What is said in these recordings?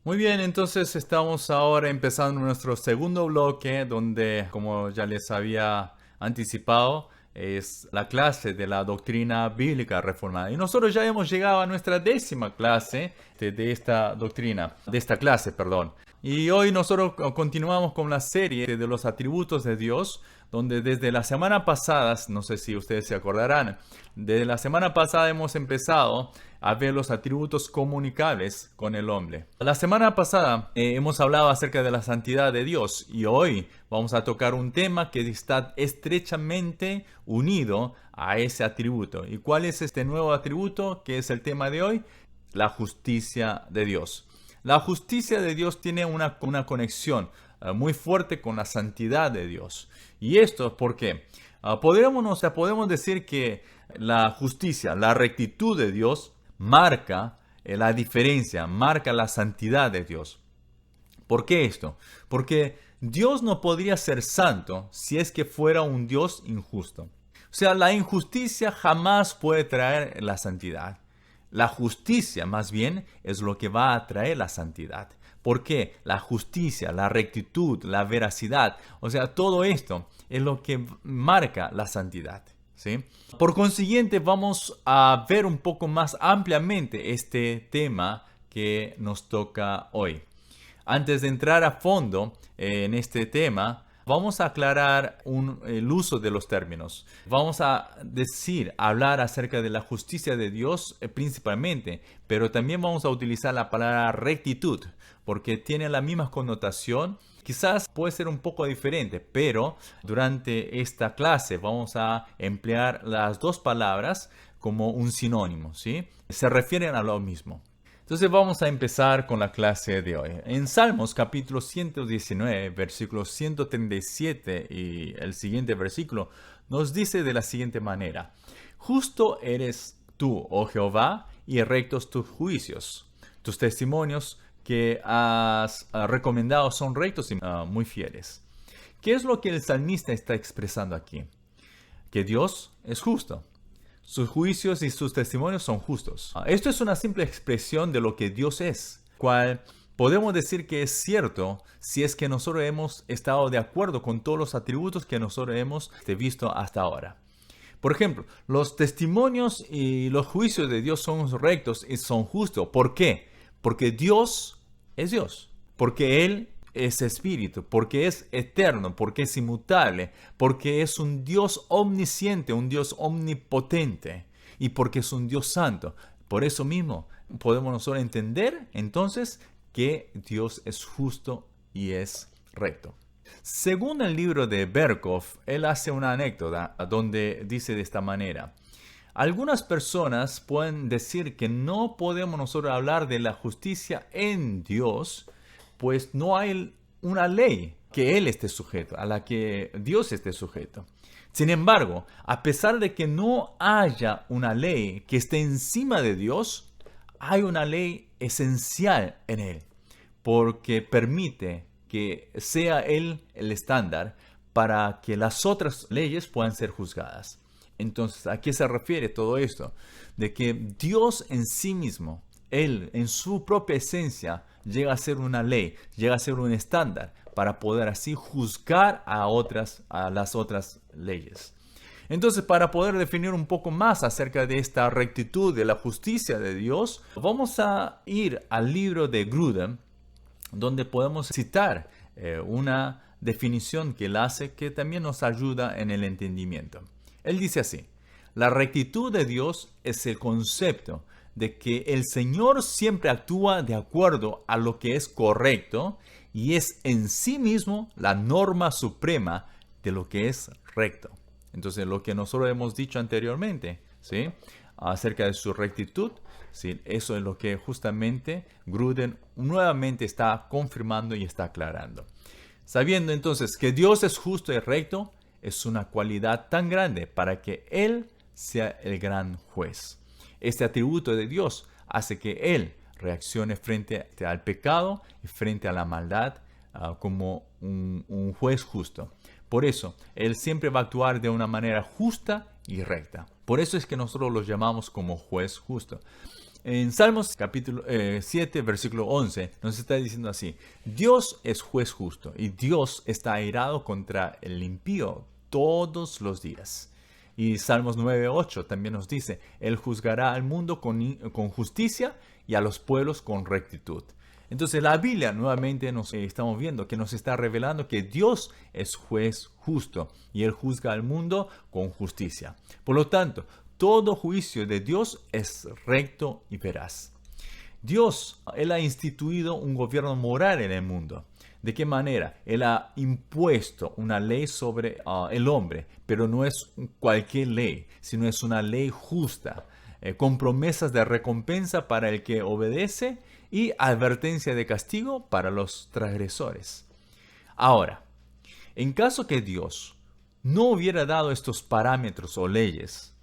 Muy bien, entonces estamos ahora empezando nuestro segundo bloque donde, como ya les había anticipado, es la clase de la doctrina bíblica reformada. Y nosotros ya hemos llegado a nuestra décima clase de esta doctrina, de esta clase, perdón. Y hoy nosotros continuamos con la serie de los atributos de Dios, donde desde la semana pasada, no sé si ustedes se acordarán, desde la semana pasada hemos empezado a ver los atributos comunicables con el hombre. La semana pasada hemos hablado acerca de la santidad de Dios y hoy vamos a tocar un tema que está estrechamente unido a ese atributo. ¿Y cuál es este nuevo atributo que es el tema de hoy? La justicia de Dios. La justicia de Dios tiene una conexión muy fuerte con la santidad de Dios. ¿Y esto por qué? Podemos decir que la justicia, la rectitud de Dios marca la diferencia, marca la santidad de Dios. ¿Por qué esto? Porque Dios no podría ser santo si es que fuera un Dios injusto. O sea, la injusticia jamás puede traer la santidad. La justicia, más bien, es lo que va a traer la santidad. ¿Por qué? La justicia, la rectitud, la veracidad, o sea, todo esto es lo que marca la santidad. ¿Sí? Por consiguiente, vamos a ver un poco más ampliamente este tema que nos toca hoy. Antes de entrar a fondo en este tema, vamos a aclarar el uso de los términos. Vamos a hablar acerca de la justicia de Dios principalmente, pero también vamos a utilizar la palabra rectitud, porque tiene la misma connotación. Quizás puede ser un poco diferente, pero durante esta clase vamos a emplear las dos palabras como un sinónimo, ¿sí? Se refieren a lo mismo. Entonces vamos a empezar con la clase de hoy. En Salmos capítulo 119, versículo 137 y el siguiente versículo nos dice de la siguiente manera: Justo eres tú, oh Jehová, y rectos tus juicios. Tus testimonios que has recomendado son rectos y muy fieles. ¿Qué es lo que el salmista está expresando aquí? Que Dios es justo. Sus juicios y sus testimonios son justos. Esto es una simple expresión de lo que Dios es, cual podemos decir que es cierto si es que nosotros hemos estado de acuerdo con todos los atributos que nosotros hemos visto hasta ahora. Por ejemplo, los testimonios y los juicios de Dios son rectos y son justos. ¿Por qué? Porque Dios es Dios. Porque Él es espíritu, porque es eterno, porque es inmutable, porque es un Dios omnisciente, un Dios omnipotente y porque es un Dios santo. Por eso mismo podemos nosotros entender entonces que Dios es justo y es recto. Según el libro de Berkov, él hace una anécdota donde dice de esta manera: algunas personas pueden decir que no podemos nosotros hablar de la justicia en Dios, pues no hay una ley que Él esté sujeto, a la que Dios esté sujeto. Sin embargo, a pesar de que no haya una ley que esté encima de Dios, hay una ley esencial en Él, porque permite que sea Él el estándar para que las otras leyes puedan ser juzgadas. Entonces, ¿a qué se refiere todo esto? De que Dios en sí mismo, Él en su propia esencia, llega a ser una ley, llega a ser un estándar para poder así juzgar a las otras leyes. Entonces, para poder definir un poco más acerca de esta rectitud, de la justicia de Dios, vamos a ir al libro de Grudem, donde podemos citar una definición que él hace que también nos ayuda en el entendimiento. Él dice así: la rectitud de Dios es el concepto de que el Señor siempre actúa de acuerdo a lo que es correcto y es en sí mismo la norma suprema de lo que es recto. Entonces, lo que nosotros hemos dicho anteriormente, ¿sí?, acerca de su rectitud, ¿sí?, eso es lo que justamente Grudem nuevamente está confirmando y está aclarando. Sabiendo entonces que Dios es justo y recto, es una cualidad tan grande para que Él sea el gran juez. Este atributo de Dios hace que Él reaccione frente al pecado y frente a la maldad como un juez justo. Por eso, Él siempre va a actuar de una manera justa y recta. Por eso es que nosotros los llamamos como juez justo. En Salmos capítulo 7, versículo 11, nos está diciendo así: Dios es juez justo y Dios está airado contra el impío todos los días. Y Salmos 9:8 también nos dice: Él juzgará al mundo con justicia y a los pueblos con rectitud. Entonces la Biblia nuevamente nos estamos viendo que nos está revelando que Dios es juez justo y Él juzga al mundo con justicia. Por lo tanto, todo juicio de Dios es recto y veraz. Dios, Él ha instituido un gobierno moral en el mundo. ¿De qué manera? Él ha impuesto una ley sobre el hombre, pero no es cualquier ley, sino es una ley justa, con promesas de recompensa para el que obedece y advertencia de castigo para los transgresores. Ahora, en caso que Dios no hubiera dado estos parámetros o leyes,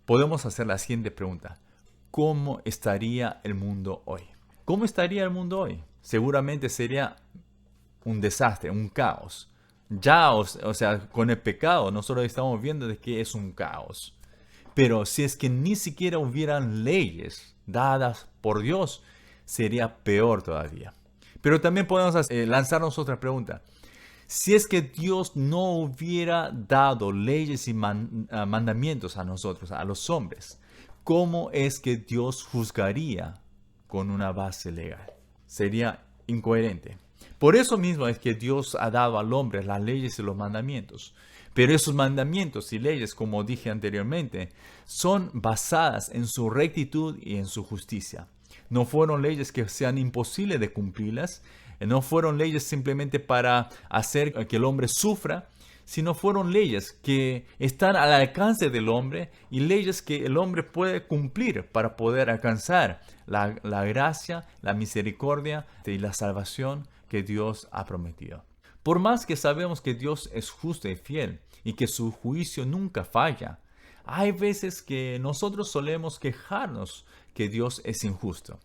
podemos hacer la siguiente pregunta: ¿cómo estaría el mundo hoy? ¿Cómo estaría el mundo hoy? Seguramente sería un desastre, un caos. Ya, o sea, con el pecado nosotros estamos viendo de que es un caos. Pero si es que ni siquiera hubieran leyes dadas por Dios, sería peor todavía. Pero también podemos lanzarnos otra pregunta. Si es que Dios no hubiera dado leyes y mandamientos a nosotros, a los hombres, ¿cómo es que Dios juzgaría con una base legal? Sería incoherente. Por eso mismo es que Dios ha dado al hombre las leyes y los mandamientos. Pero esos mandamientos y leyes, como dije anteriormente, son basadas en su rectitud y en su justicia. No fueron leyes que sean imposibles de cumplirlas. No fueron leyes simplemente para hacer que el hombre sufra, sino fueron leyes que están al alcance del hombre y leyes que el hombre puede cumplir para poder alcanzar la gracia, la misericordia y la salvación que Dios ha prometido. Por más que sabemos que Dios es justo y fiel y que su juicio nunca falla, hay veces que nosotros solemos quejarnos que Dios es injusto.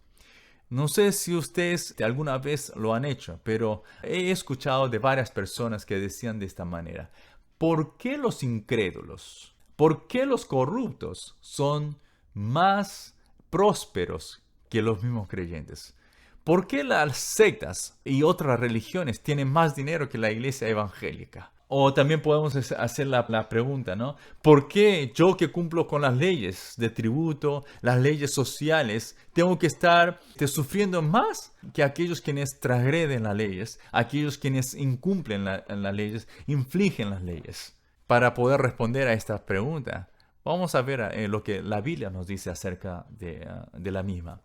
No sé si ustedes alguna vez lo han hecho, pero he escuchado de varias personas que decían de esta manera: ¿por qué los incrédulos, por qué los corruptos son más prósperos que los mismos creyentes? ¿Por qué las sectas y otras religiones tienen más dinero que la iglesia evangélica? O también podemos hacer la pregunta, ¿no? ¿Por qué yo, que cumplo con las leyes de tributo, las leyes sociales, tengo que estar sufriendo más que aquellos quienes transgreden las leyes, aquellos quienes incumplen las leyes, infligen las leyes? Para poder responder a esta pregunta, vamos a ver lo que la Biblia nos dice acerca de la misma.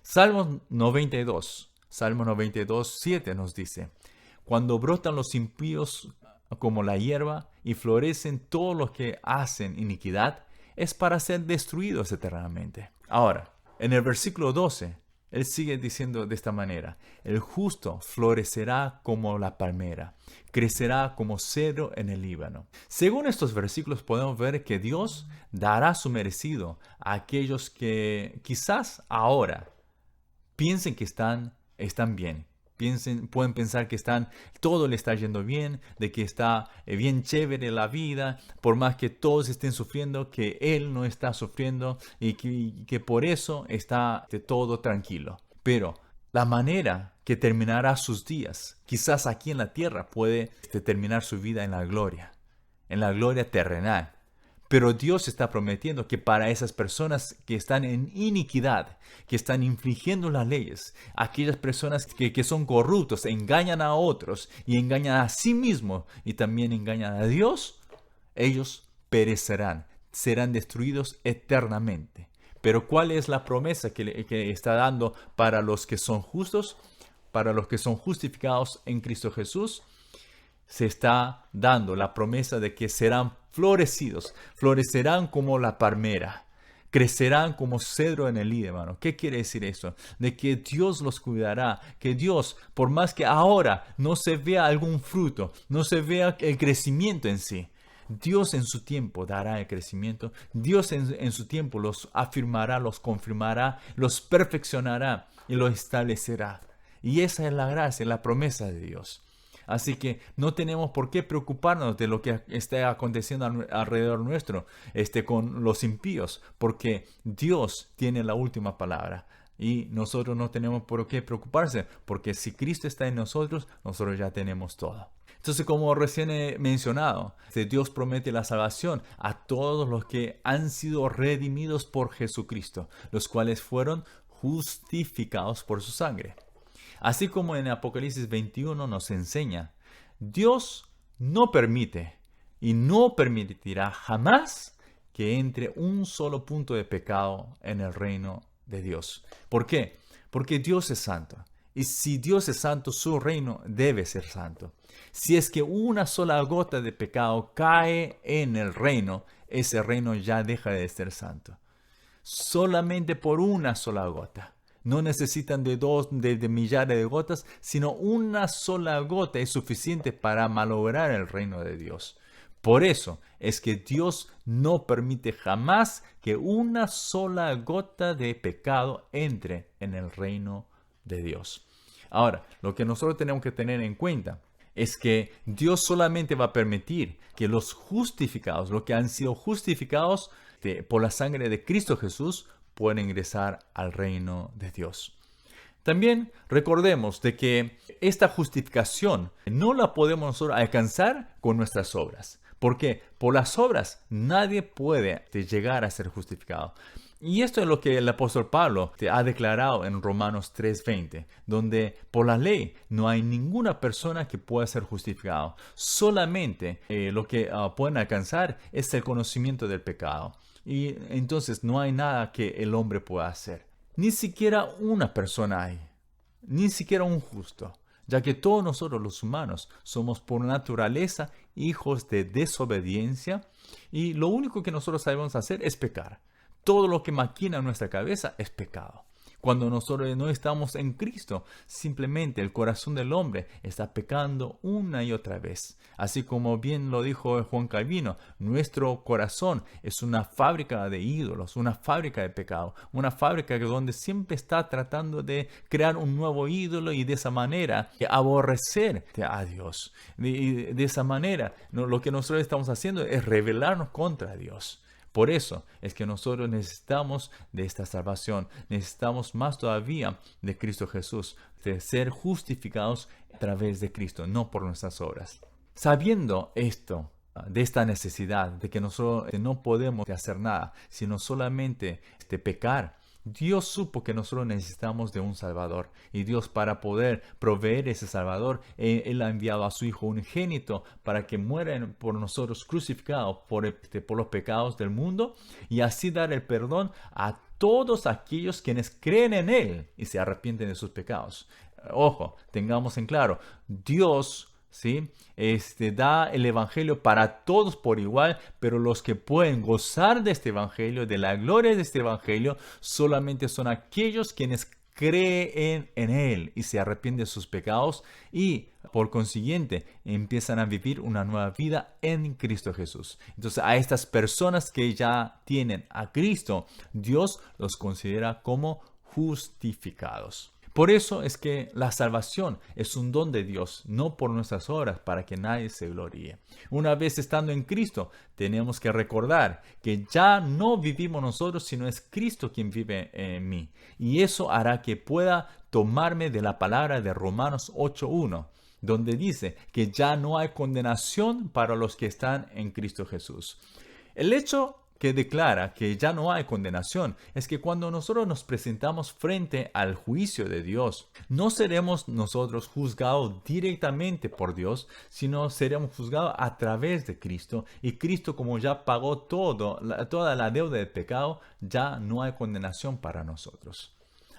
Salmo 92, 7 nos dice: cuando brotan los impíos como la hierba y florecen todos los que hacen iniquidad, es para ser destruidos eternamente. Ahora, en el versículo 12, él sigue diciendo de esta manera: el justo florecerá como la palmera, crecerá como cedro en el Líbano. Según estos versículos podemos ver que Dios dará su merecido a aquellos que quizás ahora piensen que están bien. Pueden pensar que todo le está yendo bien, de que está bien chévere la vida, por más que todos estén sufriendo, que él no está sufriendo y que por eso está todo tranquilo. Pero la manera que terminará sus días, quizás aquí en la tierra, puede terminar su vida en la gloria terrenal. Pero Dios está prometiendo que para esas personas que están en iniquidad, que están infringiendo las leyes, aquellas personas que son corruptos, engañan a otros y engañan a sí mismos y también engañan a Dios, ellos perecerán, serán destruidos eternamente. Pero ¿cuál es la promesa que está dando para los que son justos, para los que son justificados en Cristo Jesús? Se está dando la promesa de que serán florecidos, florecerán como la palmera, crecerán como cedro en el Líbano. ¿Qué quiere decir eso? De que Dios los cuidará, que Dios, por más que ahora no se vea algún fruto, no se vea el crecimiento en sí, Dios en su tiempo dará el crecimiento, Dios en su tiempo los afirmará, los confirmará, los perfeccionará y los establecerá. Y esa es la gracia, la promesa de Dios. Así que no tenemos por qué preocuparnos de lo que esté aconteciendo alrededor nuestro, con los impíos, porque Dios tiene la última palabra. Y nosotros no tenemos por qué preocuparse, porque si Cristo está en nosotros, nosotros ya tenemos todo. Entonces, como recién he mencionado, Dios promete la salvación a todos los que han sido redimidos por Jesucristo, los cuales fueron justificados por su sangre. Así como en Apocalipsis 21 nos enseña, Dios no permite y no permitirá jamás que entre un solo punto de pecado en el reino de Dios. ¿Por qué? Porque Dios es santo. Y si Dios es santo, su reino debe ser santo. Si es que una sola gota de pecado cae en el reino, ese reino ya deja de ser santo. Solamente por una sola gota. No necesitan de millares de gotas, sino una sola gota es suficiente para malograr el reino de Dios. Por eso es que Dios no permite jamás que una sola gota de pecado entre en el reino de Dios. Ahora, lo que nosotros tenemos que tener en cuenta es que Dios solamente va a permitir que los justificados, los que han sido justificados por la sangre de Cristo Jesús, puedan ingresar al reino de Dios. También recordemos de que esta justificación no la podemos nosotros alcanzar con nuestras obras. Porque por las obras nadie puede llegar a ser justificado. Y esto es lo que el apóstol Pablo ha declarado en Romanos 3:20, donde por la ley no hay ninguna persona que pueda ser justificado. Solamente lo que pueden alcanzar es el conocimiento del pecado. Y entonces no hay nada que el hombre pueda hacer. Ni siquiera una persona hay. Ni siquiera un justo. Ya que todos nosotros los humanos somos por naturaleza hijos de desobediencia y lo único que nosotros sabemos hacer es pecar. Todo lo que maquina en nuestra cabeza es pecado. Cuando nosotros no estamos en Cristo, simplemente el corazón del hombre está pecando una y otra vez. Así como bien lo dijo Juan Calvino, nuestro corazón es una fábrica de ídolos, una fábrica de pecado, una fábrica donde siempre está tratando de crear un nuevo ídolo y de esa manera aborrecer a Dios. De esa manera, lo que nosotros estamos haciendo es rebelarnos contra Dios. Por eso es que nosotros necesitamos de esta salvación, necesitamos más todavía de Cristo Jesús, de ser justificados a través de Cristo, no por nuestras obras. Sabiendo esto, de esta necesidad, de que nosotros no podemos hacer nada, sino solamente pecar, Dios supo que nosotros necesitamos de un Salvador. Y Dios, para poder proveer ese Salvador, Él ha enviado a su Hijo unigénito para que muera por nosotros crucificado por los pecados del mundo y así dar el perdón a todos aquellos quienes creen en Él y se arrepienten de sus pecados. Ojo, tengamos en claro, Dios ¿sí? Da el evangelio para todos por igual, pero los que pueden gozar de este evangelio, de la gloria de este evangelio, solamente son aquellos quienes creen en Él y se arrepienten de sus pecados y por consiguiente empiezan a vivir una nueva vida en Cristo Jesús. Entonces a estas personas que ya tienen a Cristo, Dios los considera como justificados. Por eso es que la salvación es un don de Dios, no por nuestras obras, para que nadie se gloríe. Una vez estando en Cristo, tenemos que recordar que ya no vivimos nosotros, sino es Cristo quien vive en mí. Y eso hará que pueda tomarme de la palabra de Romanos 8:1, donde dice que ya no hay condenación para los que están en Cristo Jesús. El hecho que declara que ya no hay condenación es que cuando nosotros nos presentamos frente al juicio de Dios, no seremos nosotros juzgados directamente por Dios, sino seremos juzgados a través de Cristo. Y Cristo, como ya pagó toda la deuda de pecado, ya no hay condenación para nosotros.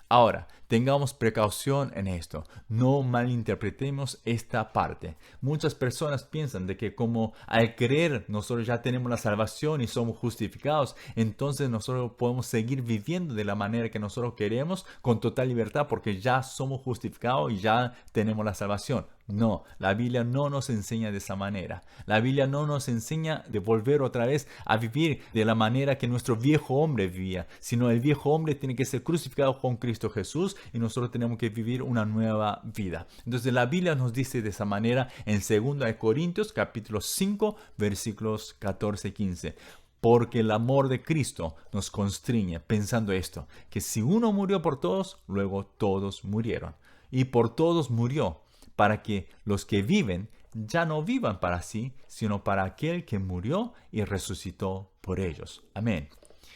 Ahora, tengamos precaución en esto. No malinterpretemos esta parte. Muchas personas piensan de que como al creer nosotros ya tenemos la salvación y somos justificados, entonces nosotros podemos seguir viviendo de la manera que nosotros queremos con total libertad porque ya somos justificados y ya tenemos la salvación. No, la Biblia no nos enseña de esa manera. La Biblia no nos enseña de volver otra vez a vivir de la manera que nuestro viejo hombre vivía, sino el viejo hombre tiene que ser crucificado con Cristo Jesús y nosotros tenemos que vivir una nueva vida. Entonces la Biblia nos dice de esa manera en 2 Corintios capítulo 5 versículos 14 y 15. Porque el amor de Cristo nos constriñe pensando esto, que si uno murió por todos, luego todos murieron. Y por todos murió, para que los que viven ya no vivan para sí, sino para aquel que murió y resucitó por ellos. Amén.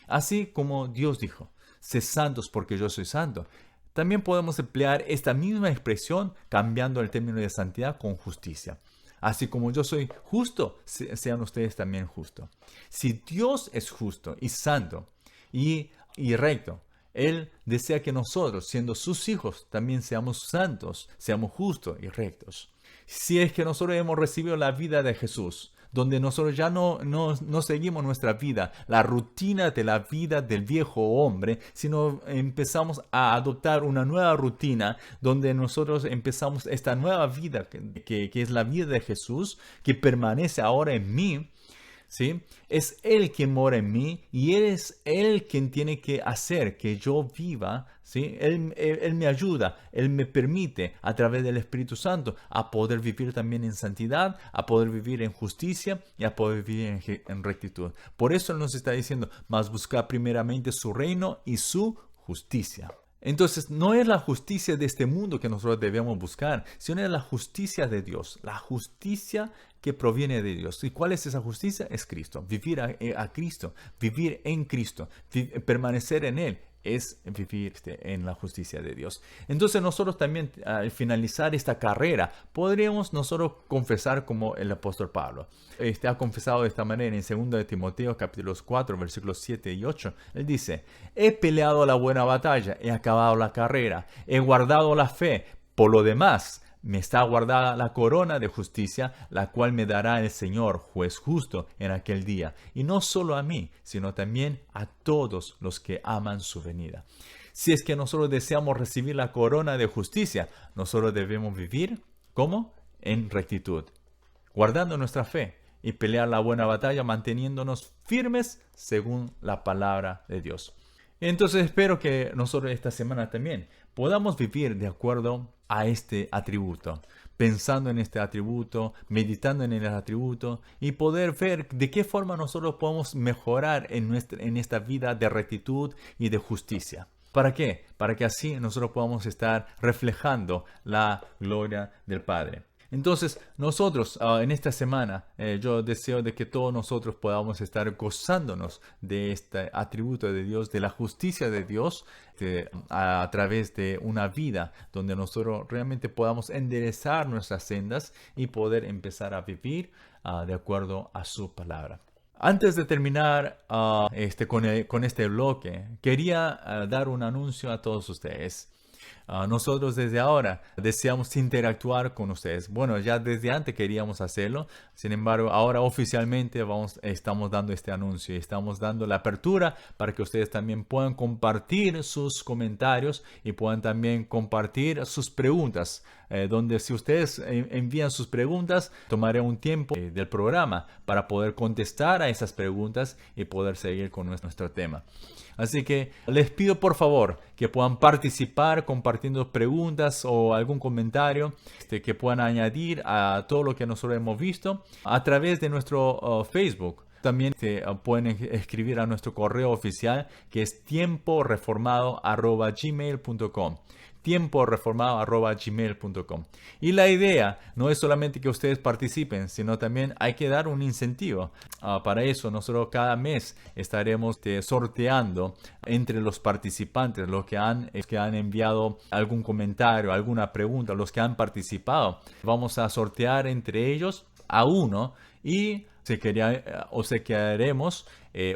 Así como Dios dijo, sé santos porque yo soy santo. También podemos emplear esta misma expresión cambiando el término de santidad con justicia. Así como yo soy justo, sean ustedes también justos. Si Dios es justo y santo y recto, Él desea que nosotros, siendo sus hijos, también seamos santos, seamos justos y rectos. Si es que nosotros hemos recibido la vida de Jesús, donde nosotros ya no seguimos nuestra vida, la rutina de la vida del viejo hombre, sino empezamos a adoptar una nueva rutina, donde nosotros empezamos esta nueva vida, que es la vida de Jesús, que permanece ahora en mí. ¿Sí? Es Él quien mora en mí y es Él quien tiene que hacer que yo viva. ¿Sí? Él me ayuda, Él me permite a través del Espíritu Santo a poder vivir también en santidad, a poder vivir en justicia y a poder vivir en rectitud. Por eso Él nos está diciendo, mas buscar primeramente su reino y su justicia. Entonces, no es la justicia de este mundo que nosotros debemos buscar, sino es la justicia de Dios, la justicia que proviene de Dios. ¿Y cuál es esa justicia? Es Cristo. Vivir a Cristo, vivir en Cristo, permanecer en Él, es vivir en la justicia de Dios. Entonces nosotros también al finalizar esta carrera podríamos nosotros confesar como el apóstol Pablo. Ha confesado de esta manera en 2 de Timoteo capítulos 4 versículos 7 y 8. Él dice, he peleado la buena batalla, he acabado la carrera, he guardado la fe. Por lo demás, me está guardada la corona de justicia, la cual me dará el Señor, juez justo, en aquel día. Y no solo a mí, sino también a todos los que aman su venida. Si es que nosotros deseamos recibir la corona de justicia, nosotros debemos vivir, ¿cómo? En rectitud, guardando nuestra fe y pelear la buena batalla, manteniéndonos firmes según la palabra de Dios. Entonces espero que nosotros esta semana también podamos vivir de acuerdo a este atributo, pensando en este atributo, meditando en el atributo y poder ver de qué forma nosotros podemos mejorar en esta vida de rectitud y de justicia. ¿Para qué? Para que así nosotros podamos estar reflejando la gloria del Padre. Entonces, nosotros en esta semana, yo deseo de que todos nosotros podamos estar gozándonos de este atributo de Dios, de la justicia de Dios, a través de una vida donde nosotros realmente podamos enderezar nuestras sendas y poder empezar a vivir de acuerdo a su palabra. Antes de terminar con este bloque, quería dar un anuncio a todos ustedes. Nosotros desde ahora deseamos interactuar con ustedes. Bueno, ya desde antes queríamos hacerlo. Sin embargo, ahora oficialmente estamos dando este anuncio y estamos dando la apertura para que ustedes también puedan compartir sus comentarios y puedan también compartir sus preguntas. Donde si ustedes envían sus preguntas, tomaré un tiempo del programa para poder contestar a esas preguntas y poder seguir con nuestro tema. Así que les pido por favor que puedan participar compartiendo preguntas o algún comentario que puedan añadir a todo lo que nosotros hemos visto a través de nuestro Facebook. También pueden escribir a nuestro correo oficial que es tiemporeformado@gmail.com. tiemporeformado@gmail.com. Y la idea no es solamente que ustedes participen, sino también hay que dar un incentivo. Para eso nosotros cada mes estaremos sorteando entre los participantes, los que han enviado algún comentario, alguna pregunta, los que han participado. Vamos a sortear entre ellos a uno y quedaremos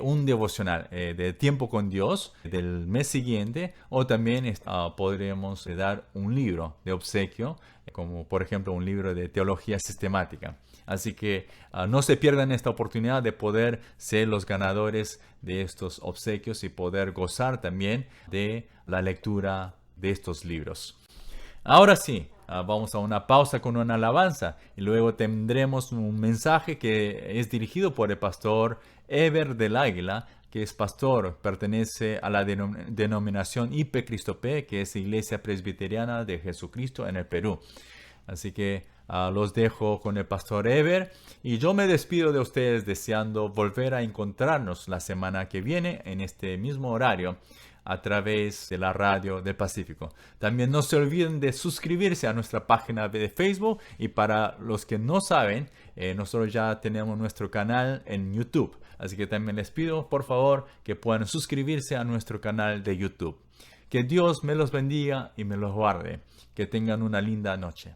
un devocional de tiempo con Dios del mes siguiente, o también podremos dar un libro de obsequio, como por ejemplo un libro de teología sistemática. Así que no se pierdan esta oportunidad de poder ser los ganadores de estos obsequios y poder gozar también de la lectura de estos libros. Ahora sí, vamos a una pausa con una alabanza y luego tendremos un mensaje que es dirigido por el pastor Ever del Águila, que es pastor, pertenece a la denominación IP Cristo P, que es Iglesia Presbiteriana de Jesucristo en el Perú. Así que los dejo con el pastor Ever y yo me despido de ustedes deseando volver a encontrarnos la semana que viene en este mismo horario a través de la radio del Pacífico. También no se olviden de suscribirse a nuestra página de Facebook y para los que no saben, nosotros ya tenemos nuestro canal en YouTube. Así que también les pido por favor que puedan suscribirse a nuestro canal de YouTube. Que Dios me los bendiga y me los guarde. Que tengan una linda noche.